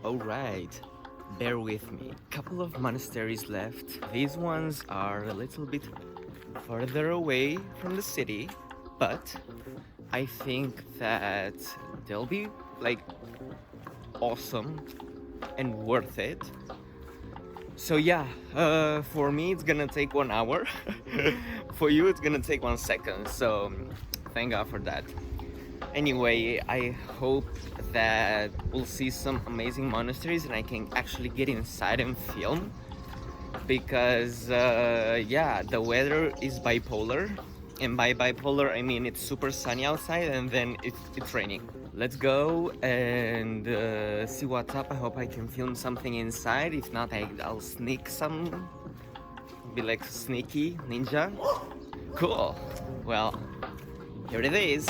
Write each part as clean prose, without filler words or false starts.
Alright, bear with me. Couple of monasteries left. These ones are a little bit further away from the city, but I think that they'll be like awesome and worth it. So yeah, for me it's gonna take 1 hour. For you it's gonna take 1 second. So thank God for that. Anyway, I hope that we'll see some amazing monasteries and I can actually get inside and film because yeah, the weather is bipolar, and by bipolar I mean it's super sunny outside and then it's raining. Let's go and see what's up. I hope I can film something inside. If not, I'll sneak some, be like sneaky ninja. Cool. Well, here it is.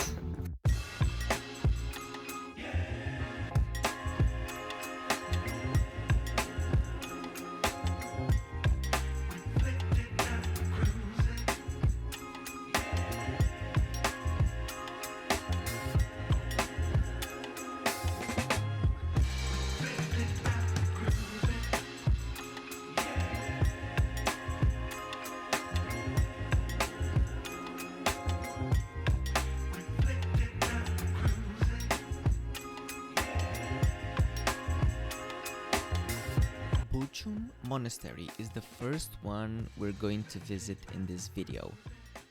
Monastery is the first one we're going to visit in this video.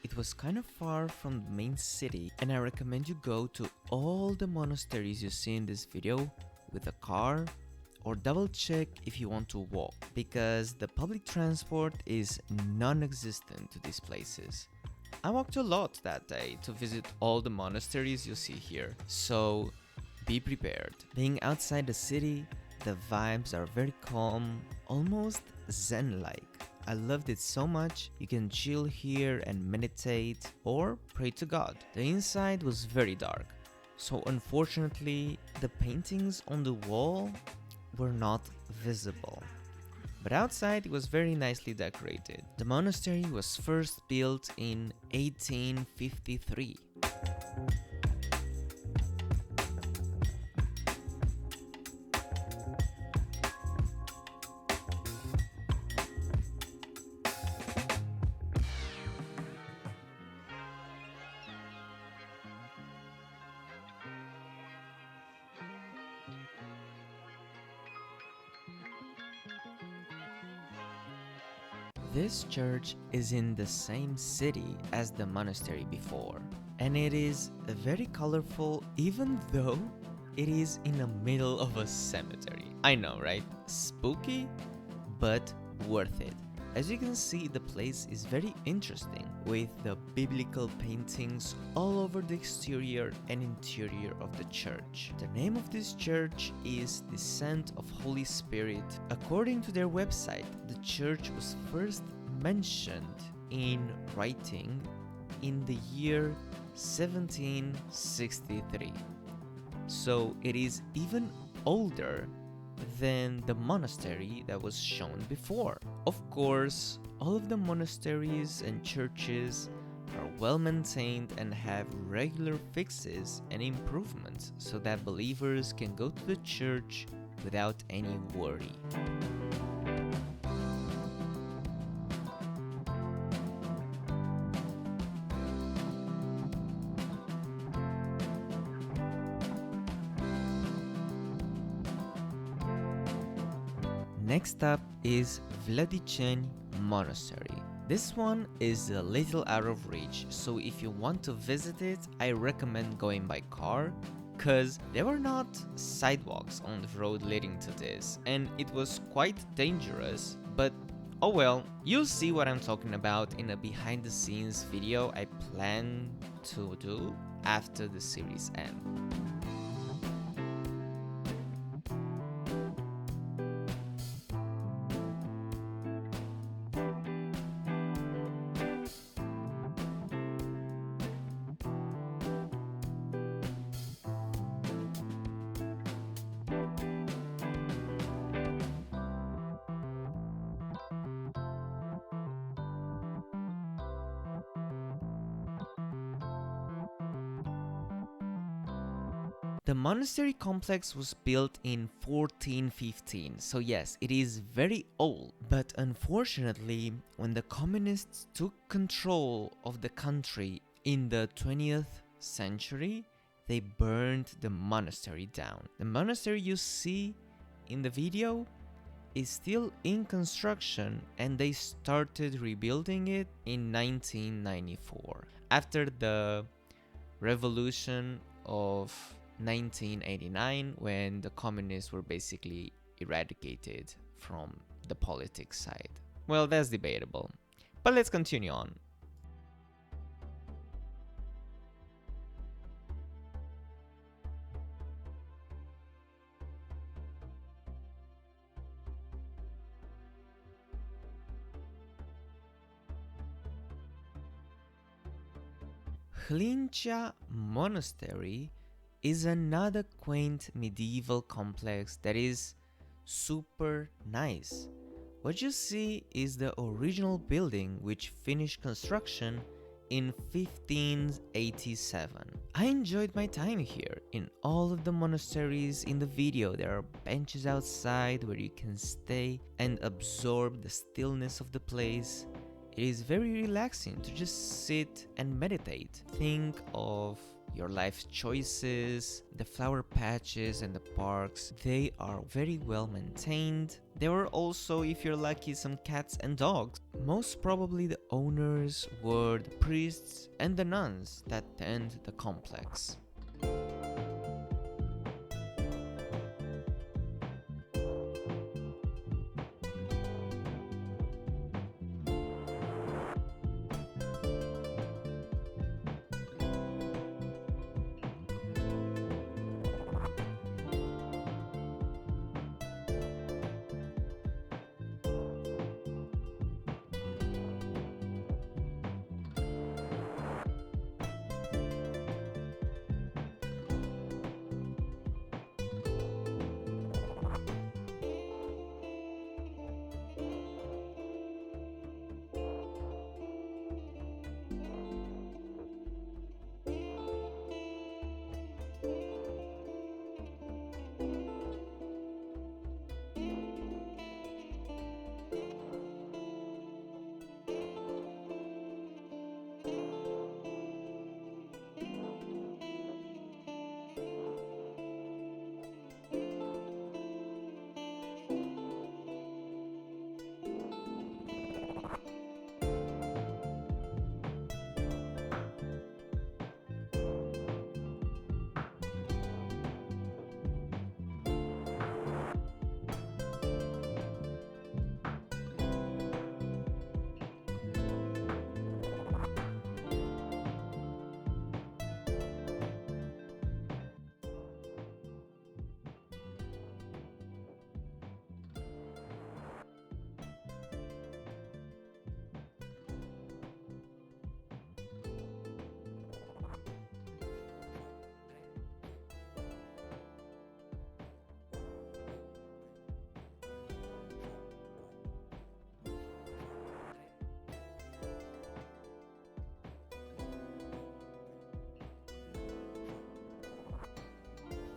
It was kind of far from the main city, and I recommend you go to all the monasteries you see in this video with a car, or double check if you want to walk, because the public transport is non-existent to these places. I walked a lot that day to visit all the monasteries you see here, so be prepared. Being outside the city, the vibes are very calm, almost zen-like. I loved it so much. You can chill here and meditate or pray to God. The inside was very dark, so unfortunately the paintings on the wall were not visible. But outside it was very nicely decorated. The monastery was first built in 1853. This church is in the same city as the monastery before, and it is very colorful even though it is in the middle of a cemetery. I know, right? Spooky, but worth it. As you can see, the place is very interesting with the biblical paintings all over the exterior and interior of the church. The name of this church is Descent of Holy Spirit. According to their website, the church was first mentioned in writing in the year 1763. So it is even older than the monastery that was shown before. Of course, all of the monasteries and churches are well maintained and have regular fixes and improvements so that believers can go to the church without any worry. Next up is Vladiceni Monastery. This one is a little out of reach, so if you want to visit it, I recommend going by car, cause there were not sidewalks on the road leading to this, and it was quite dangerous, but oh well, you'll see what I'm talking about in a behind the scenes video I plan to do after the series ends. The monastery complex was built in 1415, so yes, it is very old. But unfortunately, when the communists took control of the country in the 20th century, they burned the monastery down. The monastery you see in the video is still in construction, and they started rebuilding it in 1994 after the revolution of 1989, when the communists were basically eradicated from the politics side. Well, that's debatable, but let's continue on. Hlincha Monastery is another quaint medieval complex that is super nice. What you see is the original building, which finished construction in 1587. I enjoyed my time here. In all of the monasteries in the video, there are benches outside where you can stay and absorb the stillness of the place. It is very relaxing to just sit and meditate. Think of your life choices, the flower patches and the parks. They are very well maintained. There were also, if you're lucky, some cats and dogs. Most probably the owners were the priests and the nuns that tend the complex.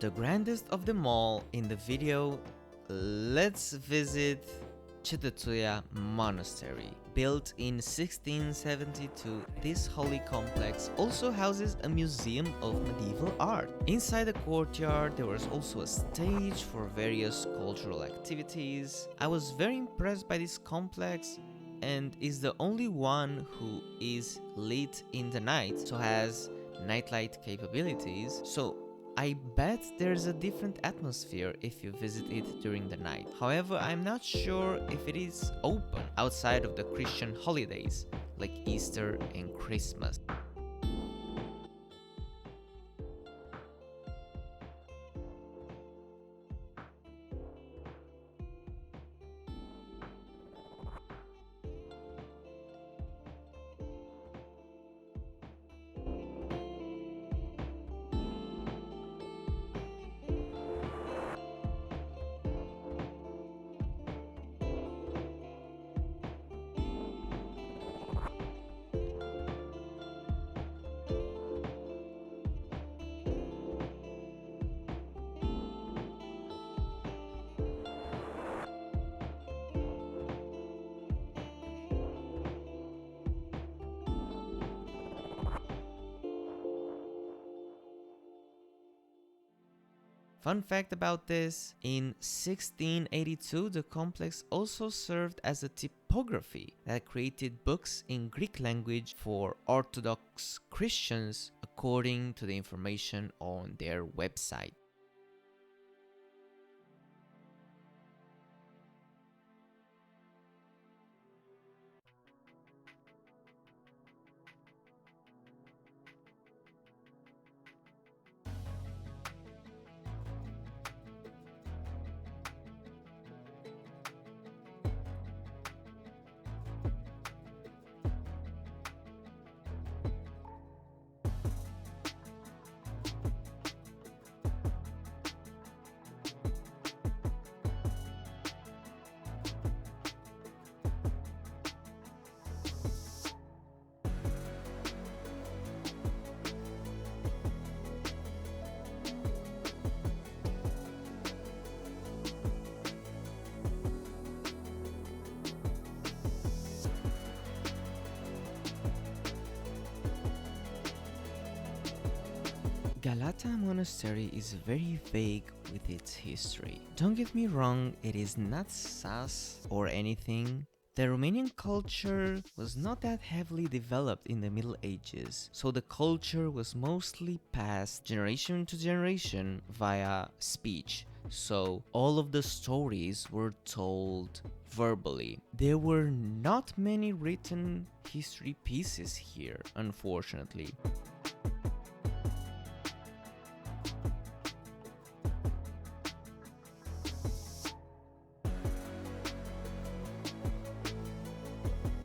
The grandest of them all in the video, let's visit Chitatuya Monastery. Built in 1672, this holy complex also houses a museum of medieval art. Inside the courtyard, there was also a stage for various cultural activities. I was very impressed by this complex, and is the only one who is lit in the night, so has nightlight capabilities. So I bet there's a different atmosphere if you visit it during the night. However, I'm not sure if it is open outside of the Christian holidays like Easter and Christmas. Fun fact about this, in 1682 the complex also served as a typography that created books in Greek language for Orthodox Christians according to the information on their website. Galata Monastery is very vague with its history. Don't get me wrong, it is not sus or anything. The Romanian culture was not that heavily developed in the Middle Ages, so the culture was mostly passed generation to generation via speech. So all of the stories were told verbally. There were not many written history pieces here, unfortunately.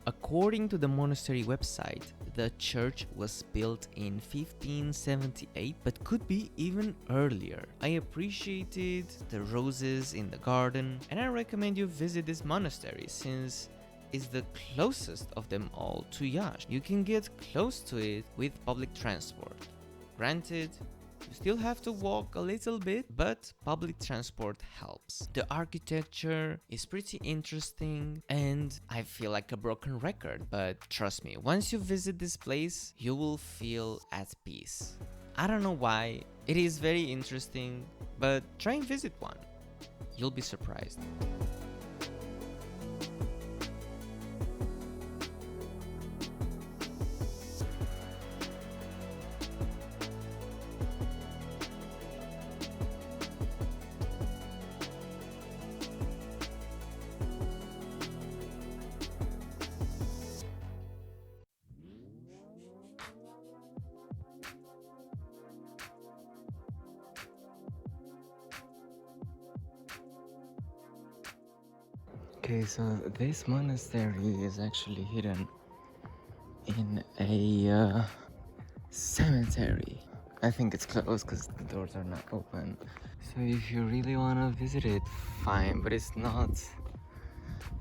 According to the monastery website, the church was built in 1578 but could be even earlier. I appreciated the roses in the garden and I recommend you visit this monastery since it's the closest of them all to Iași. You can get close to it with public transport. Granted, you still have to walk a little bit, but public transport helps. The architecture is pretty interesting and I feel like a broken record, but trust me, once you visit this place, you will feel at peace. I don't know why, it is very interesting, but try and visit one. You'll be surprised. Okay, so this monastery is actually hidden in a cemetery. I think it's closed because the doors are not open. So if you really want to visit it, fine, but it's not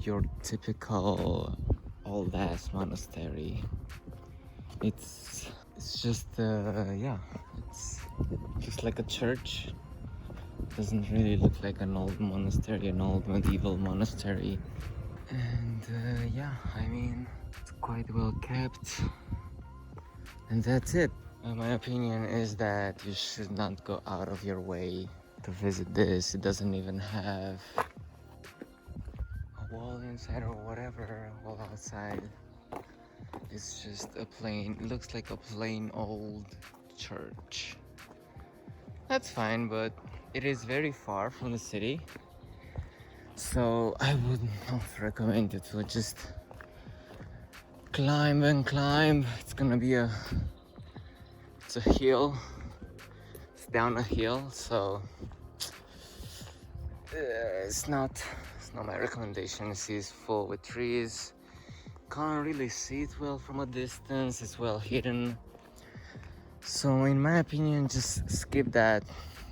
your typical old ass monastery. It's just it's just like a church. Doesn't really look like an old monastery, an old medieval monastery. And I mean, it's quite well kept. And that's it. My opinion is that you should not go out of your way to visit this. It doesn't even have a wall inside or whatever, a wall outside. It's just a plain, it looks like a plain old church. That's fine, but it is very far from the city, so I would not recommend it to just climb and climb. It's gonna be it's a hill, it's down a hill, so it's not my recommendation. It's full with trees, can't really see it well from a distance, it's well hidden. So in my opinion, just skip that,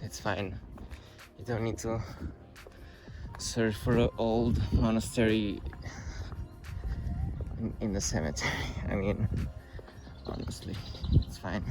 it's fine. You don't need to search for an old monastery in the cemetery. I mean, honestly, it's fine.